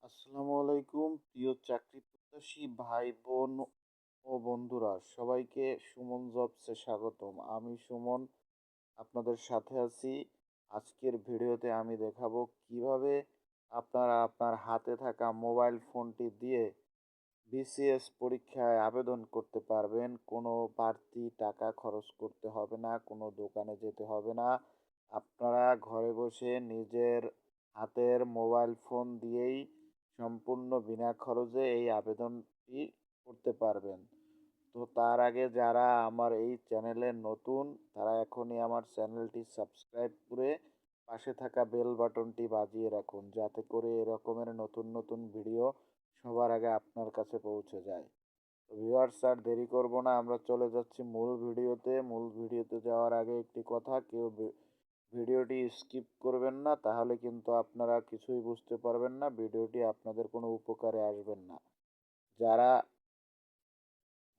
আসসালামু আলাইকুম প্রিয় চাকরি প্রত্যাশী ভাই বোন ও বন্ধুরা, সবাইকে সুমন জবসে স্বাগতম। আমি সুমন আপনাদের সাথে আছি। আজকের ভিডিওতে আমি দেখাবো কিভাবে আপনারা আপনার হাতে থাকা মোবাইল ফোনটি দিয়ে বিসিএস পরীক্ষায় আবেদন করতে পারবেন। কোনো বাড়তি টাকা খরচ করতে হবে না, কোনো দোকানে যেতে হবে না। আপনারা ঘরে বসে নিজের হাতের মোবাইল ফোন দিয়েই সম্পূর্ণ বিনা খরচে এই আবেদনটি করতে পারবেন। তো তার আগে যারা আমার এই চ্যানেলে নতুন, তারা এখনই আমার চ্যানেলটি সাবস্ক্রাইব করে পাশে থাকা বেল বাটনটি বাজিয়ে রাখুন, যাতে করে এরকমের নতুন নতুন ভিডিও সবার আগে আপনার কাছে পৌঁছে যায়। তো ভিউয়ার্স, আর দেরি করব না, আমরা চলে যাচ্ছি মূল ভিডিওতে। মূল ভিডিওতে যাওয়ার আগে একটি কথা, কেউ ভিডিওটি স্কিপ করবেন না, তাহলে কিন্তু আপনারা কিছুই বুঝতে পারবেন না, ভিডিওটি আপনাদের কোনো উপকারে আসবেন না। যারা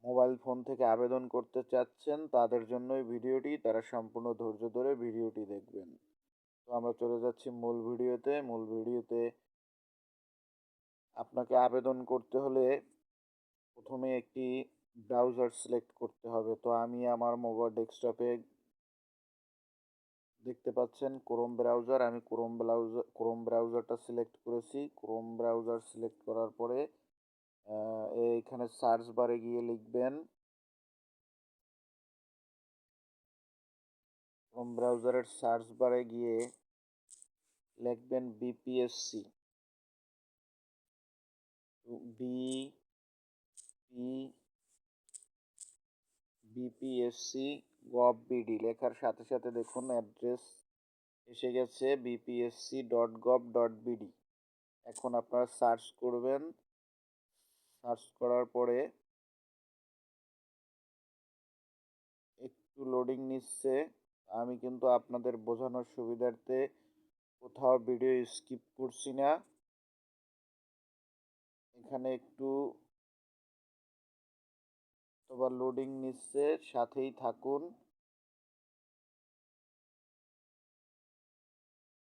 মোবাইল ফোন থেকে আবেদন করতে চাচ্ছেন তাদের জন্যই ভিডিওটি, তারা সম্পূর্ণ ধৈর্য ধরে ভিডিওটি দেখবেন। তো আমরা চলে যাচ্ছি মূল ভিডিওতে। মূল ভিডিওতে আপনাকে আবেদন করতে হলে প্রথমে একটি ব্রাউজার সিলেক্ট করতে হবে। তো আমি আমার মোবাইল ডেস্কটপে দেখতে পাচ্ছেন ক্রোম ব্রাউজার, আমি ক্রোম ব্রাউজারটা সিলেক্ট করেছি। ক্রোম ব্রাউজার সিলেক্ট করার পরে এইখানে সার্চ বারে গিয়ে লিখবেন, ক্রোম ব্রাউজারের সার্চ বারে গিয়ে লিখবেন BPSC, B P BPSC gov BD লেখার সাথে সাথে দেখুন অ্যাড্রেস এসে গেছে bpsc.gov.bd। এখন আপনারা সার্চ করবেন। সার্চ করার পরে একটু লোডিং নিচ্ছে। আমি কিন্তু আপনাদের বোঝানোর সুবিধার্থে কোথাও ভিডিও স্কিপ করছি না। এখানে একটু তোমার লোডিং নিচ্ছে, সাথেই থাকুন।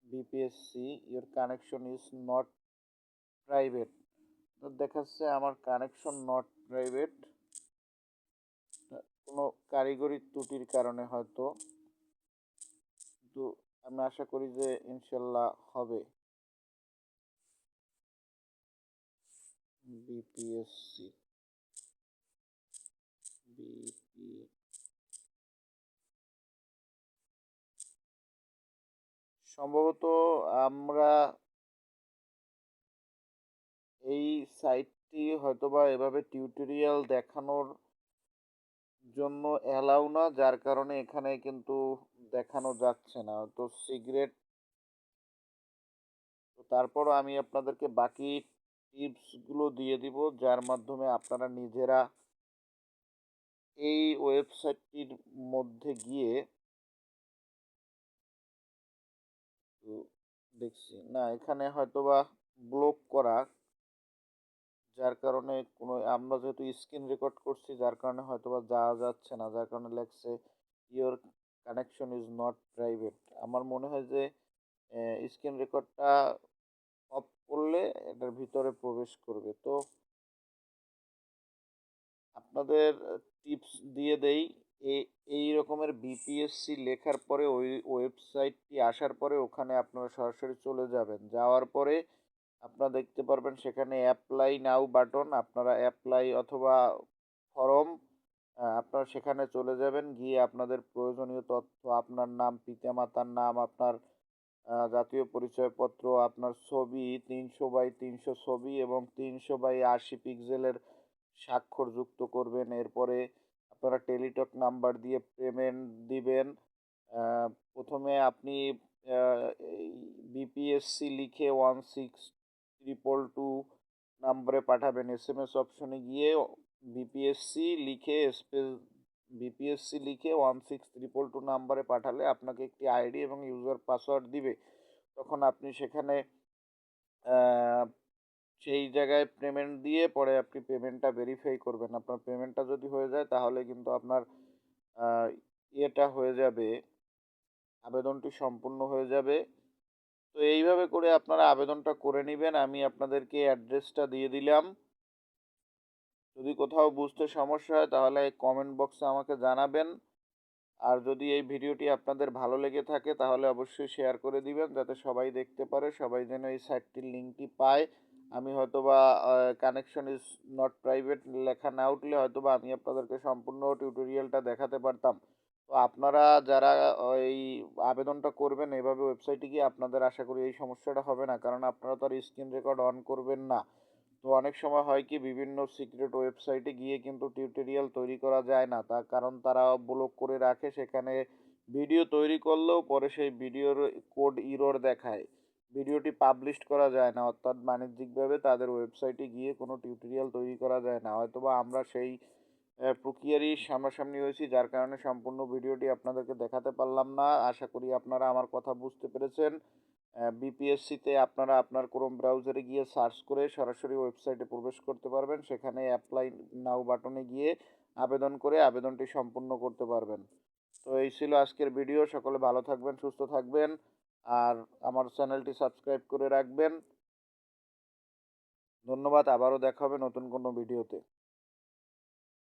BPSC your connection is not private, তো দেখাচ্ছে আমার কানেকশন নট প্রাইভেট। কোনো কারিগরি ত্রুটির কারণে হয়তো, কিন্তু আমি আশা করি যে ইনশাল্লাহ হবে। বিপিএসসি বিপি সম্ভবত আমরা এই সাইটটি হয়তোবা এভাবে টিউটোরিয়াল দেখানোর জন্য অ্যালাউ না, যার কারণে এখানে কিন্তু দেখানো যাচ্ছে না তো সিগারেট। তো তারপরও আমি আপনাদেরকে বাকি টিপসগুলো দিয়ে দিব, যার মাধ্যমে আপনারা নিজেরা এই ওয়েবসাইটটির মধ্যে গিয়ে, তো দেখছি না এখানে হয়তোবা ব্লক করা, যার কারণে কোনো, আমরা যেহেতু স্ক্রিন রেকর্ড করছি যার কারণে হয়তোবা যাওয়া যাচ্ছে না, যার কারণে লেখছে your connection is not private. আমার মনে হয় যে স্ক্রিন রেকর্ডটা অফ করলে এটার ভিতরে প্রবেশ করবে। তো আপনাদের টিপস দিয়ে দেই, এই রকমের বিপিএসসি লেখার পরে ওই ওয়েবসাইটটি আসার পরে ওখানে আপনারা সরাসরি চলে যাবেন। যাওয়ার পরে আপনারা দেখতে পারবেন সেখানে অ্যাপ্লাই নাও বাটন, আপনারা অ্যাপ্লাই অথবা ফর্ম, আপনারা সেখানে চলে যাবেন। গিয়ে আপনাদের প্রয়োজনীয় তথ্য, আপনার নাম, পিতামাতার নাম, আপনার জাতীয় পরিচয়পত্র, আপনার ছবি, 300x300 ছবি এবং 300x80 পিক্সেলের স্বাক্ষর যুক্ত করবেন। এরপরে আপনারা টেলিটক নাম্বার দিয়ে পেমেন্ট দিবেন। প্রথমে আপনি বিপিএসসি লিখে 16 222 নাম্বারে পাঠাবেন। এসএমএস অপশনে গিয়ে বিপিএসসি লিখে স্পেস বিপিএসসি লিখে 16 222 নাম্বারে পাঠালে আপনাকে একটি আইডি এবং ইউজার পাসওয়ার্ড দিবে। তখন আপনি সেখানে সেই জায়গায় পেমেন্ট দিয়ে পরে আপনি পেমেন্টটা ভেরিফাই করবেন। আপনার পেমেন্টটা যদি হয়ে যায় তাহলে কিন্তু আপনার ইয়েটা হয়ে যাবে, আবেদনটি সম্পূর্ণ হয়ে যাবে। তো এইভাবে করে আপনারা আবেদনটা করে নিবেন। আমি আপনাদেরকে অ্যাড্রেসটা দিয়ে দিলাম। যদি কোথাও বুঝতে সমস্যা হয় তাহলে কমেন্ট বক্সে আমাকে জানাবেন। আর যদি এই ভিডিওটি আপনাদের ভালো লেগে থাকে তাহলে অবশ্যই শেয়ার করে দিবেন যাতে সবাই দেখতে পারে, সবাই যেন এই সাইটটির লিঙ্কটি পায়। আমি হয়তোবা কানেকশন ইজ নট প্রাইভেট লেখা না উঠলে হয়তোবা আমি আপনাদেরকে সম্পূর্ণ টিউটোরিয়ালটা দেখাতে পারতাম। তো আপনারা যারা এই আবেদনটা করবেন এভাবে ওয়েবসাইটে গিয়ে আপনাদের আশা করি এই সমস্যাটা হবে না। কারণ আপনারা তো আর স্ক্রিন রেকর্ড অন করবেন না। তো অনেক সময় হয় কি বিভিন্ন সিক্রেট ওয়েবসাইটে গিয়ে কিন্তু টিউটোরিয়াল তৈরি করা যায় না, তার কারণ তারা ব্লক করে রাখে, সেখানে ভিডিও তৈরি করলেও পরে সেই ভিডিওর কোড ইরর দেখায়, ভিডিওটি পাবলিশ করা যায় না, অর্থাৎ বাণিজ্যিকভাবে তাদের ওয়েবসাইটে গিয়ে কোনো টিউটোরিয়াল তৈরি করা যায় না। হয়তোবা আমরা সেই প্রক্রিয়ারই সামনাসামনি হয়েছি, যার কারণে সম্পূর্ণ ভিডিওটি আপনাদেরকে দেখাতে পারলাম না। আশা করি আপনারা আমার কথা বুঝতে পেরেছেন। বিপিএসসিতে আপনারা আপনার ক্রোম ব্রাউজারে গিয়ে সার্চ করে সরাসরি ওয়েবসাইটে প্রবেশ করতে পারবেন, সেখানে অ্যাপ্লাই নাও বাটনে গিয়ে আবেদন করে আবেদনটি সম্পূর্ণ করতে পারবেন। তো এই ছিল আজকের ভিডিও। সকলে ভালো থাকবেন, সুস্থ থাকবেন, আর আমার চ্যানেলটি সাবস্ক্রাইব করে রাখবেন। ধন্যবাদ। আবারও দেখা হবে নতুন কোনো ভিডিওতে।